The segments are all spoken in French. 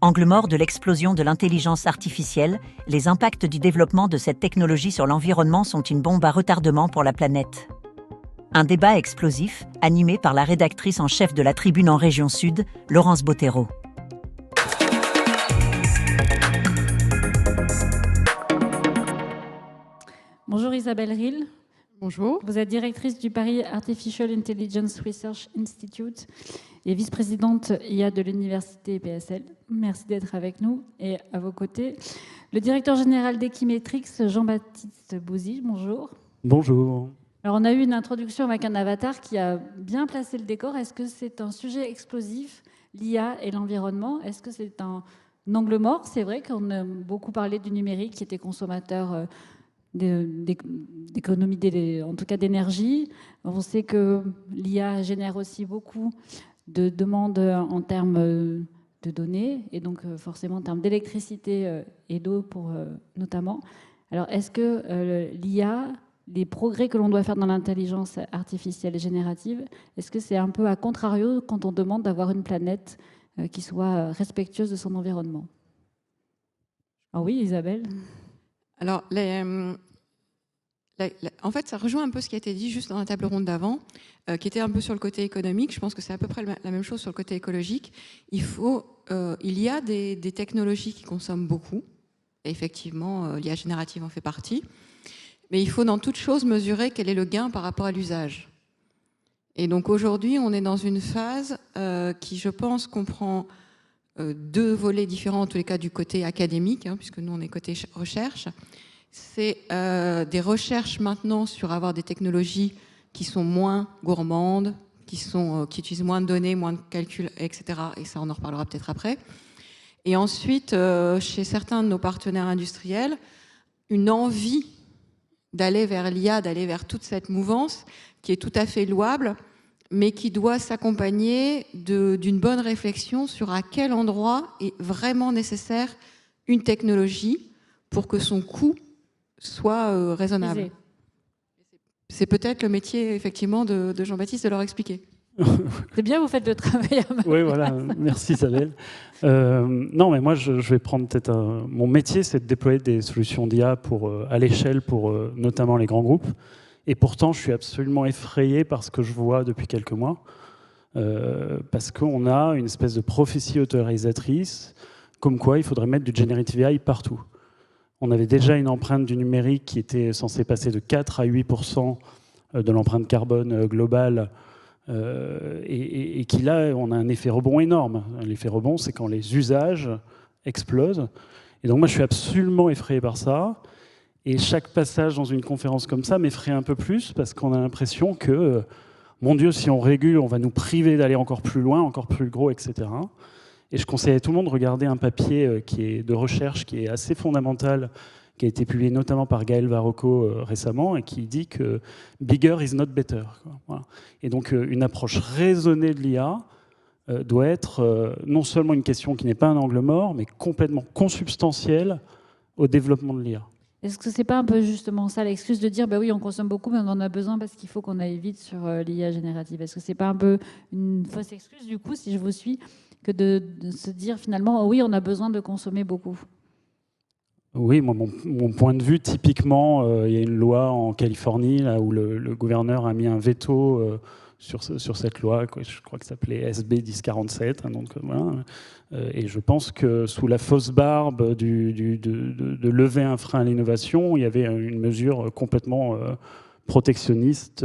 Angle mort de l'explosion de l'intelligence artificielle, les impacts du développement de cette technologie sur l'environnement sont une bombe à retardement pour la planète. Un débat explosif, animé par la rédactrice en chef de la Tribune en région Sud, Laurence Bottero. Bonjour Isabelle Ril. Bonjour. Vous êtes directrice du Paris Artificial Intelligence Research Institute et vice-présidente IA de l'Université PSL. Merci d'être avec nous. Et à vos côtés, le directeur général d'Equimetrix, Jean-Baptiste Bouzy. Bonjour. Bonjour. Alors on a eu une introduction avec un avatar qui a bien placé le décor. Est-ce que c'est un sujet explosif, l'IA et l'environnement? Est-ce que c'est un angle mort? C'est vrai qu'on a beaucoup parlé du numérique qui était consommateur d'économie, en tout cas d'énergie. On sait que l'IA génère aussi beaucoup de demandes en termes de données et donc forcément en termes d'électricité et d'eau pour notamment. Alors est-ce que l'IA, les progrès que l'on doit faire dans l'intelligence artificielle générative, est-ce que c'est un peu à contrario quand on demande d'avoir une planète qui soit respectueuse de son environnement? Ah oui, Isabelle. Alors, en fait, ça rejoint un peu ce qui a été dit juste dans la table ronde d'avant, qui était un peu sur le côté économique. Je pense que c'est à peu près la même chose sur le côté écologique. Il y a des technologies qui consomment beaucoup. Et effectivement, l'IA générative en fait partie. Mais il faut dans toute chose mesurer quel est le gain par rapport à l'usage. Et donc aujourd'hui, on est dans une phase qui, je pense, comprend deux volets différents, en tous les cas du côté académique, puisque nous, on est côté recherche. C'est des recherches maintenant sur avoir des technologies qui sont moins gourmandes, qui utilisent moins de données, moins de calculs, etc. Et ça, on en reparlera peut-être après. Et ensuite, chez certains de nos partenaires industriels, une envie d'aller vers l'IA, d'aller vers toute cette mouvance qui est tout à fait louable, mais qui doit s'accompagner d'une bonne réflexion sur à quel endroit est vraiment nécessaire une technologie pour que son coût soit raisonnable. C'est peut-être le métier, effectivement, de Jean-Baptiste de leur expliquer. C'est bien, vous faites le travail à ma Oui, voilà, merci Isabelle. Non, mais moi, je vais prendre peut-être mon métier, c'est de déployer des solutions d'IA à l'échelle pour notamment les grands groupes. Et pourtant, je suis absolument effrayé par ce que je vois depuis quelques mois. Parce qu'on a une espèce de prophétie autorisatrice, comme quoi il faudrait mettre du generative AI partout. On avait déjà une empreinte du numérique qui était censée passer de 4 à 8% de l'empreinte carbone globale, et qui là, on a un effet rebond énorme. L'effet rebond, c'est quand les usages explosent. Et donc moi, je suis absolument effrayé par ça. Et chaque passage dans une conférence comme ça m'effraie un peu plus, parce qu'on a l'impression que, mon Dieu, si on régule, on va nous priver d'aller encore plus loin, encore plus gros, etc. Et je conseille à tout le monde de regarder un papier de recherche qui est assez fondamental, qui a été publié notamment par Gaël Varocco récemment, et qui dit que « bigger is not better ». Voilà. Et donc une approche raisonnée de l'IA doit être non seulement une question qui n'est pas un angle mort, mais complètement consubstantielle au développement de l'IA. Est-ce que c'est pas un peu justement ça l'excuse de dire bah oui, on consomme beaucoup, mais on en a besoin parce qu'il faut qu'on aille vite sur l'IA générative? Est-ce que c'est pas un peu une fausse excuse, du coup, si je vous suis, que de se dire finalement, oh oui, on a besoin de consommer beaucoup? Oui, moi, mon point de vue, typiquement, il y a une loi en Californie là, où le gouverneur a mis un veto sur cette loi, je crois que ça s'appelait SB 1047. Donc, voilà. Et je pense que sous la fausse barbe de lever un frein à l'innovation, il y avait une mesure complètement protectionniste.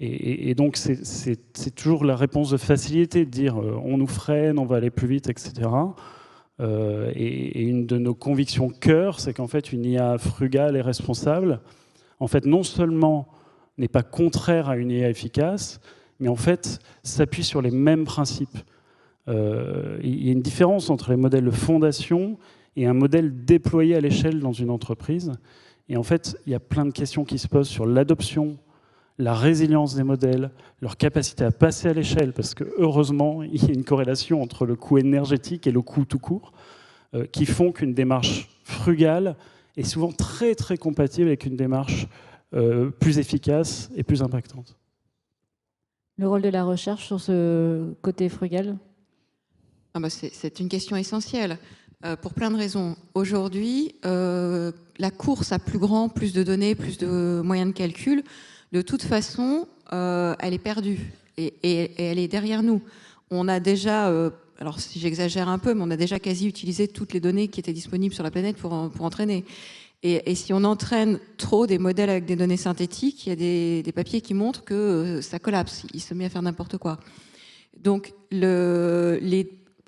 Et donc, c'est toujours la réponse de facilité de dire on nous freine, on va aller plus vite, etc. Et une de nos convictions cœur, c'est qu'en fait, une IA frugale et responsable, en fait, non seulement n'est pas contraire à une IA efficace, mais en fait, s'appuie sur les mêmes principes. Il y a une différence entre les modèles de fondation et un modèle déployé à l'échelle dans une entreprise. Et en fait, il y a plein de questions qui se posent sur l'adoption, la résilience des modèles, leur capacité à passer à l'échelle, parce que heureusement, il y a une corrélation entre le coût énergétique et le coût tout court, qui font qu'une démarche frugale est souvent très très compatible avec une démarche plus efficace et plus impactante. Le rôle de la recherche sur ce côté frugal? C'est une question essentielle, pour plein de raisons. Aujourd'hui, la course à plus grand, plus de données, plus de moyens de calcul, de toute façon, elle est perdue et elle est derrière nous. On a déjà, alors si j'exagère un peu, mais on a déjà quasi utilisé toutes les données qui étaient disponibles sur la planète pour entraîner. Et si on entraîne trop des modèles avec des données synthétiques, il y a des papiers qui montrent que ça collapse, il se met à faire n'importe quoi. Donc,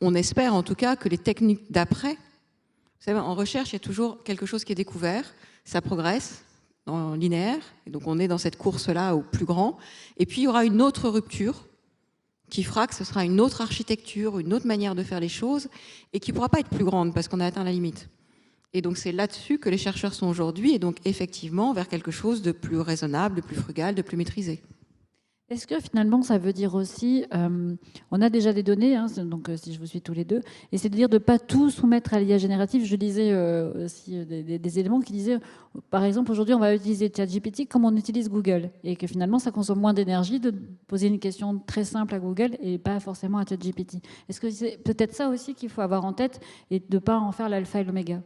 on espère en tout cas que les techniques d'après, vous savez, en recherche, il y a toujours quelque chose qui est découvert, ça progresse en linéaire, et donc on est dans cette course-là au plus grand, et puis il y aura une autre rupture qui fera que ce sera une autre architecture, une autre manière de faire les choses, et qui ne pourra pas être plus grande parce qu'on a atteint la limite. Et donc c'est là-dessus que les chercheurs sont aujourd'hui, et donc effectivement vers quelque chose de plus raisonnable, de plus frugal, de plus maîtrisé. Est-ce que finalement ça veut dire aussi, on a déjà des données, hein, donc si je vous suis tous les deux, et c'est de dire de ne pas tout soumettre à l'IA générative. Je lisais aussi des éléments qui disaient, par exemple, aujourd'hui on va utiliser ChatGPT comme on utilise Google, et que finalement ça consomme moins d'énergie de poser une question très simple à Google et pas forcément à ChatGPT. Est-ce que c'est peut-être ça aussi qu'il faut avoir en tête et de ne pas en faire l'alpha et l'oméga?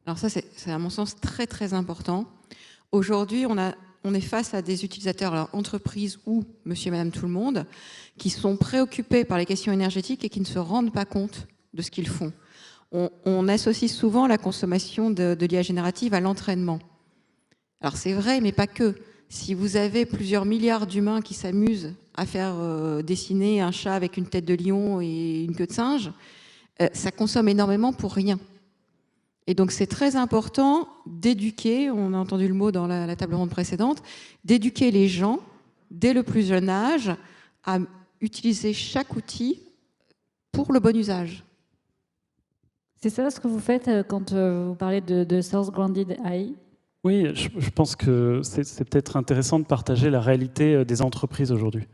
Alors ça, c'est à mon sens très très important. Aujourd'hui, on est face à des utilisateurs, alors entreprises ou monsieur et madame tout le monde, qui sont préoccupés par les questions énergétiques et qui ne se rendent pas compte de ce qu'ils font. On associe souvent la consommation de l'IA générative à l'entraînement. Alors c'est vrai, mais pas que. Si vous avez plusieurs milliards d'humains qui s'amusent à faire dessiner un chat avec une tête de lion et une queue de singe, ça consomme énormément pour rien. Et donc c'est très important d'éduquer, on a entendu le mot dans la table ronde précédente, d'éduquer les gens dès le plus jeune âge à utiliser chaque outil pour le bon usage. C'est ça ce que vous faites quand vous parlez de Source Grounded AI? Oui, je pense que c'est peut-être intéressant de partager la réalité des entreprises aujourd'hui.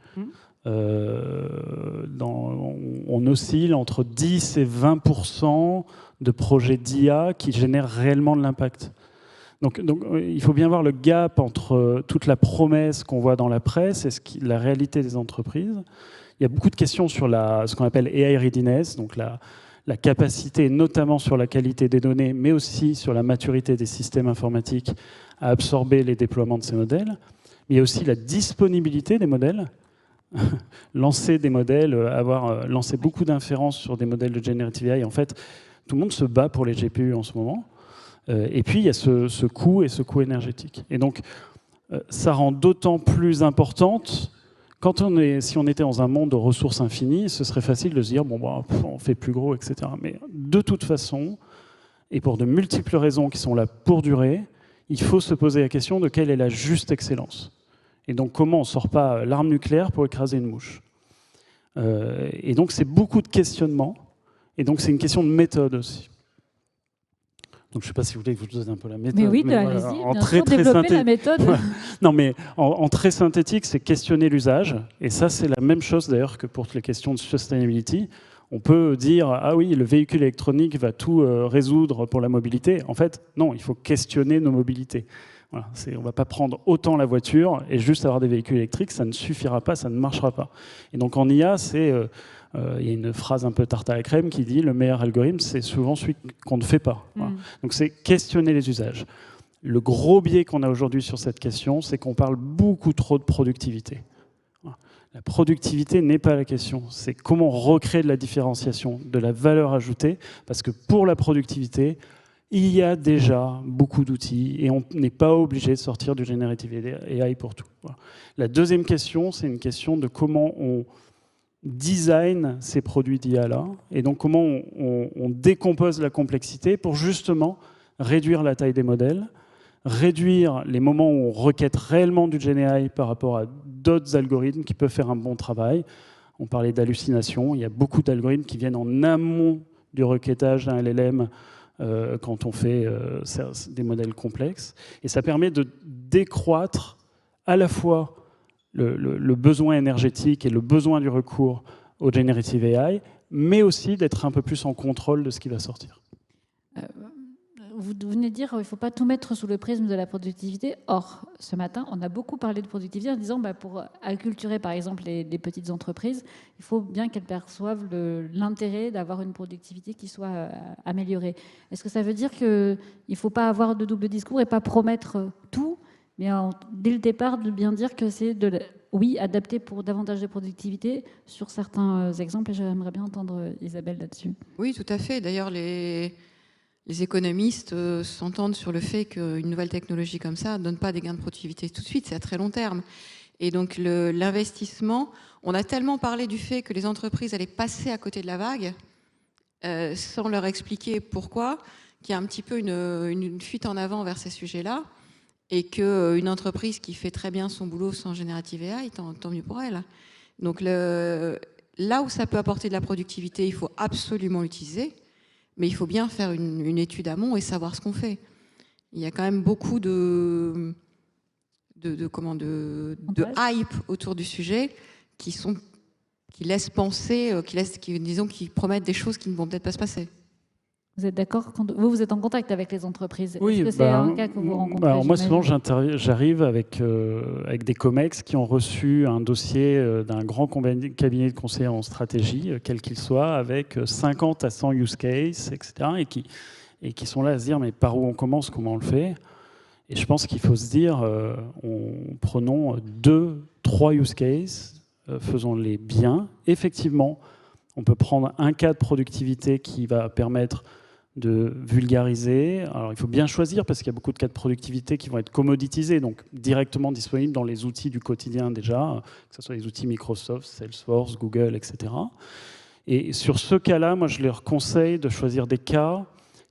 On oscille entre 10 et 20% de projets d'IA qui génèrent réellement de l'impact. Donc, il faut bien voir le gap entre toute la promesse qu'on voit dans la presse et la réalité des entreprises. Il y a beaucoup de questions sur ce qu'on appelle AI readiness, donc la capacité, notamment sur la qualité des données, mais aussi sur la maturité des systèmes informatiques à absorber les déploiements de ces modèles. Mais il y a aussi la disponibilité des modèles. Lancer des modèles, avoir lancé beaucoup d'inférences sur des modèles de Generative AI, en fait, tout le monde se bat pour les GPU en ce moment. Et puis, il y a ce coût et ce coût énergétique. Et donc, ça rend d'autant plus importante, si on était dans un monde de ressources infinies, ce serait facile de se dire, bon, on fait plus gros, etc. Mais de toute façon, et pour de multiples raisons qui sont là pour durer, il faut se poser la question de quelle est la juste excellence. Et donc, comment on ne sort pas l'arme nucléaire pour écraser une mouche? Et donc, c'est beaucoup de questionnements. Et donc, c'est une question de méthode aussi. Donc, je ne sais pas si vous voulez que je vous donne un peu la méthode. Mais oui, allez-y, bien sûr, développer la méthode. Voilà. Non, mais en très synthétique, c'est questionner l'usage. Et ça, c'est la même chose d'ailleurs que pour toutes les questions de sustainability. On peut dire, ah oui, le véhicule électronique va tout résoudre pour la mobilité. En fait, non, il faut questionner nos mobilités. Voilà, on ne va pas prendre autant la voiture et juste avoir des véhicules électriques, ça ne suffira pas, ça ne marchera pas. Et donc en IA, il y a une phrase un peu tarte à la crème qui dit le meilleur algorithme, c'est souvent celui qu'on ne fait pas. Voilà. Donc c'est questionner les usages. Le gros biais qu'on a aujourd'hui sur cette question, c'est qu'on parle beaucoup trop de productivité. Voilà. La productivité n'est pas la question, c'est comment recréer de la différenciation, de la valeur ajoutée, parce que pour la productivité, il y a déjà beaucoup d'outils et on n'est pas obligé de sortir du Generative AI pour tout. Voilà. La deuxième question, c'est une question de comment on design ces produits d'IA-là et donc comment on décompose la complexité pour justement réduire la taille des modèles, réduire les moments où on requête réellement du GenAI par rapport à d'autres algorithmes qui peuvent faire un bon travail. On parlait d'hallucination, il y a beaucoup d'algorithmes qui viennent en amont du requêtage d'un LLM quand on fait des modèles complexes. Et ça permet de décroître à la fois le besoin énergétique et le besoin du recours au Generative AI, mais aussi d'être un peu plus en contrôle de ce qui va sortir. vous venez de dire qu'il ne faut pas tout mettre sous le prisme de la productivité. Or, ce matin, on a beaucoup parlé de productivité en disant pour acculturer, par exemple, les petites entreprises, il faut bien qu'elles perçoivent l'intérêt d'avoir une productivité qui soit améliorée. Est-ce que ça veut dire qu'il ne faut pas avoir de double discours et pas promettre tout, mais dès le départ, de bien dire que c'est oui, adapté pour davantage de productivité sur certains exemples, et j'aimerais bien entendre Isabelle là-dessus. Oui, tout à fait. D'ailleurs, les économistes s'entendent sur le fait qu'une nouvelle technologie comme ça ne donne pas des gains de productivité tout de suite, c'est à très long terme. Et donc l'investissement, on a tellement parlé du fait que les entreprises allaient passer à côté de la vague, sans leur expliquer pourquoi, qu'il y a un petit peu une fuite en avant vers ces sujets-là, et qu'une entreprise qui fait très bien son boulot sans Generative AI, tant mieux pour elle. Donc là où ça peut apporter de la productivité, il faut absolument l'utiliser, mais il faut bien faire une étude amont et savoir ce qu'on fait. Il y a quand même beaucoup de hype autour du sujet qui laissent penser, qui promettent des choses qui ne vont peut-être pas se passer. Vous êtes d'accord quand vous êtes en contact avec les entreprises? Oui, est-ce que c'est un cas que vous rencontrez? Alors moi, souvent, j'arrive avec des COMEX qui ont reçu un dossier d'un grand cabinet de conseil en stratégie, quel qu'il soit, avec 50 à 100 use cases, etc., et qui sont là à se dire, mais par où on commence, comment on le fait? Et je pense qu'il faut se dire, prenons 2, 3 use cases, faisons-les bien. Effectivement, on peut prendre un cas de productivité qui va permettre de vulgariser. Alors, il faut bien choisir parce qu'il y a beaucoup de cas de productivité qui vont être commoditisés, donc directement disponibles dans les outils du quotidien déjà, que ce soit les outils Microsoft, Salesforce, Google, etc. Et sur ce cas-là, moi, je leur conseille de choisir des cas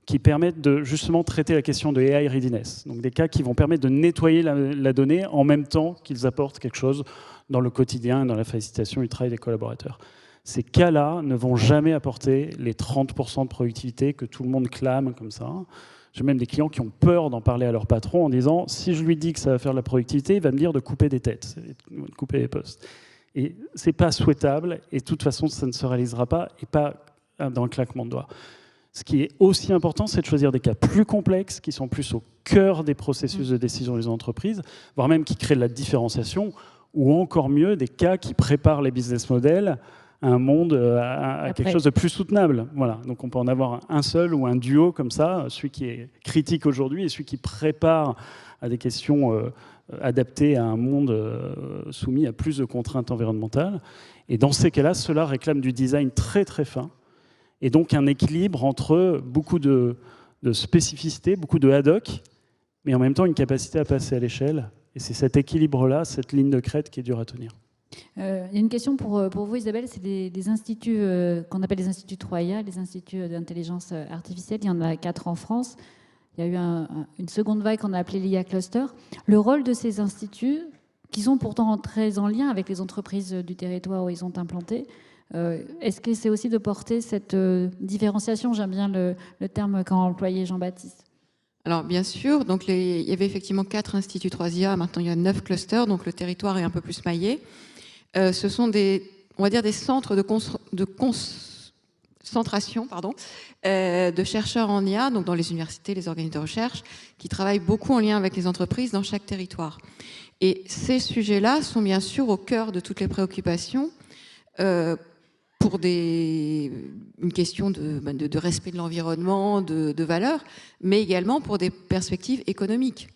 qui permettent de justement traiter la question de AI readiness. Donc des cas qui vont permettre de nettoyer la donnée en même temps qu'ils apportent quelque chose dans le quotidien et dans la facilitation du travail des collaborateurs. Ces cas-là ne vont jamais apporter les 30% de productivité que tout le monde clame comme ça. J'ai même des clients qui ont peur d'en parler à leur patron en disant « si je lui dis que ça va faire de la productivité, il va me dire de couper des têtes, de couper des postes ». Et ce n'est pas souhaitable, et de toute façon, ça ne se réalisera pas, et pas dans le claquement de doigts. Ce qui est aussi important, c'est de choisir des cas plus complexes, qui sont plus au cœur des processus de décision des entreprises, voire même qui créent de la différenciation, ou encore mieux, des cas qui préparent les business models à un monde, à quelque chose de plus soutenable. Voilà. Donc on peut en avoir un seul ou un duo comme ça, celui qui est critique aujourd'hui et celui qui prépare à des questions adaptées à un monde soumis à plus de contraintes environnementales. Et dans ces cas-là, cela réclame du design très très fin, et donc un équilibre entre beaucoup de spécificité, beaucoup de ad hoc, mais en même temps une capacité à passer à l'échelle. Et c'est cet équilibre-là, cette ligne de crête qui est dure à tenir. Il y a une question pour vous, Isabelle, c'est des instituts qu'on appelle les instituts 3IA, les instituts d'intelligence artificielle. Il y en a 4 en France. Il y a eu une seconde vague qu'on a appelée l'IA Cluster. Le rôle de ces instituts, qui sont pourtant très en lien avec les entreprises du territoire où ils sont implantés, est-ce que c'est aussi de porter cette différenciation? J'aime bien le terme qu'a employé Jean-Baptiste. Alors bien sûr, donc il y avait effectivement 4 instituts 3IA, maintenant il y a 9 clusters, donc le territoire est un peu plus maillé. Ce sont on va dire des centres de concentration de chercheurs en IA, donc dans les universités, les organismes de recherche, qui travaillent beaucoup en lien avec les entreprises dans chaque territoire. Et ces sujets-là sont bien sûr au cœur de toutes les préoccupations pour une question de respect de l'environnement, de valeurs, mais également pour des perspectives économiques.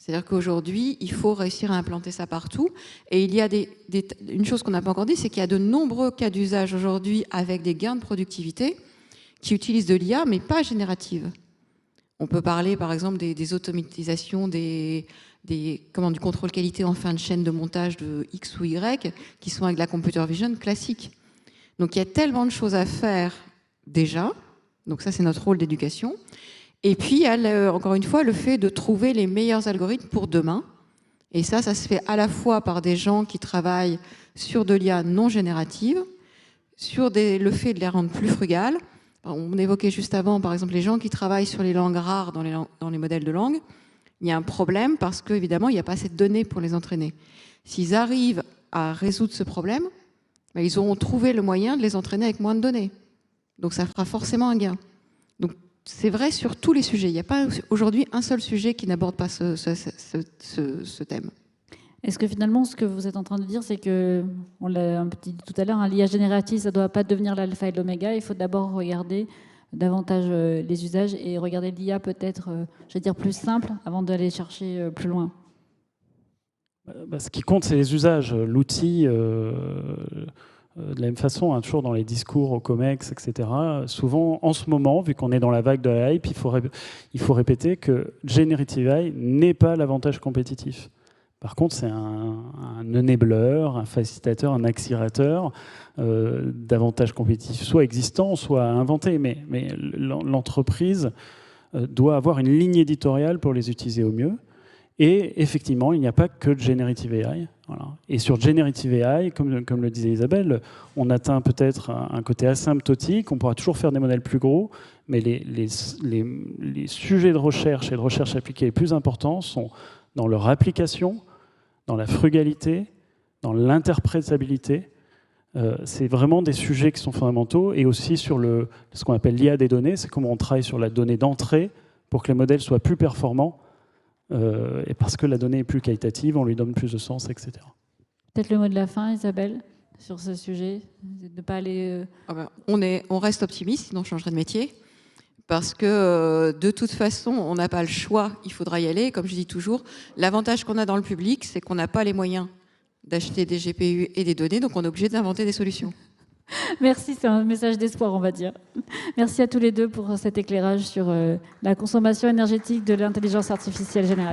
C'est-à-dire qu'aujourd'hui, il faut réussir à implanter ça partout. Et il y a une chose qu'on n'a pas encore dit, c'est qu'il y a de nombreux cas d'usage aujourd'hui avec des gains de productivité qui utilisent de l'IA, mais pas générative. On peut parler, par exemple, des automatisations, du contrôle qualité en fin de chaîne de montage de X ou Y, qui sont avec de la computer vision classique. Donc il y a tellement de choses à faire déjà. Donc ça, c'est notre rôle d'éducation. Et puis, il y a encore une fois le fait de trouver les meilleurs algorithmes pour demain. Et ça se fait à la fois par des gens qui travaillent sur de l'IA non générative, sur le fait de les rendre plus frugales. On évoquait juste avant, par exemple, les gens qui travaillent sur les langues rares dans les modèles de langue. Il y a un problème parce qu'évidemment, il n'y a pas assez de données pour les entraîner. S'ils arrivent à résoudre ce problème, ils auront trouvé le moyen de les entraîner avec moins de données. Donc ça fera forcément un gain. Donc c'est vrai sur tous les sujets. Il n'y a pas aujourd'hui un seul sujet qui n'aborde pas ce thème. Est-ce que finalement, ce que vous êtes en train de dire, c'est que, on l'a un petit dit tout à l'heure, l'IA générative, ça ne doit pas devenir l'alpha et l'oméga. Il faut d'abord regarder davantage les usages et regarder l'IA peut-être, je vais dire, plus simple avant d'aller chercher plus loin. Ce qui compte, c'est les usages. L'outil, de la même façon, hein, toujours dans les discours au COMEX, etc., souvent, en ce moment, vu qu'on est dans la vague de la hype, il faut répéter que Generative AI n'est pas l'avantage compétitif. Par contre, c'est un enabler, un facilitateur, un accélérateur d'avantages compétitifs, soit existants, soit inventés. Mais l'entreprise doit avoir une ligne éditoriale pour les utiliser au mieux. Et effectivement, il n'y a pas que de Generative AI. Voilà. Et sur Generative AI, comme le disait Isabelle, on atteint peut-être un côté asymptotique, on pourra toujours faire des modèles plus gros, mais les sujets de recherche et de recherche appliquée les plus importants sont dans leur application, dans la frugalité, dans l'interprétabilité. C'est vraiment des sujets qui sont fondamentaux, et aussi sur ce qu'on appelle l'IA des données, c'est comment on travaille sur la donnée d'entrée pour que les modèles soient plus performants, et parce que la donnée est plus qualitative, on lui donne plus de sens, etc. Peut-être le mot de la fin, Isabelle, sur ce sujet, de ne pas aller... On reste optimiste, sinon on changerait de métier. Parce que de toute façon, on n'a pas le choix, il faudra y aller. Comme je dis toujours, l'avantage qu'on a dans le public, c'est qu'on n'a pas les moyens d'acheter des GPU et des données, donc on est obligé d'inventer des solutions. Merci, c'est un message d'espoir, on va dire. Merci à tous les deux pour cet éclairage sur la consommation énergétique de l'intelligence artificielle générale.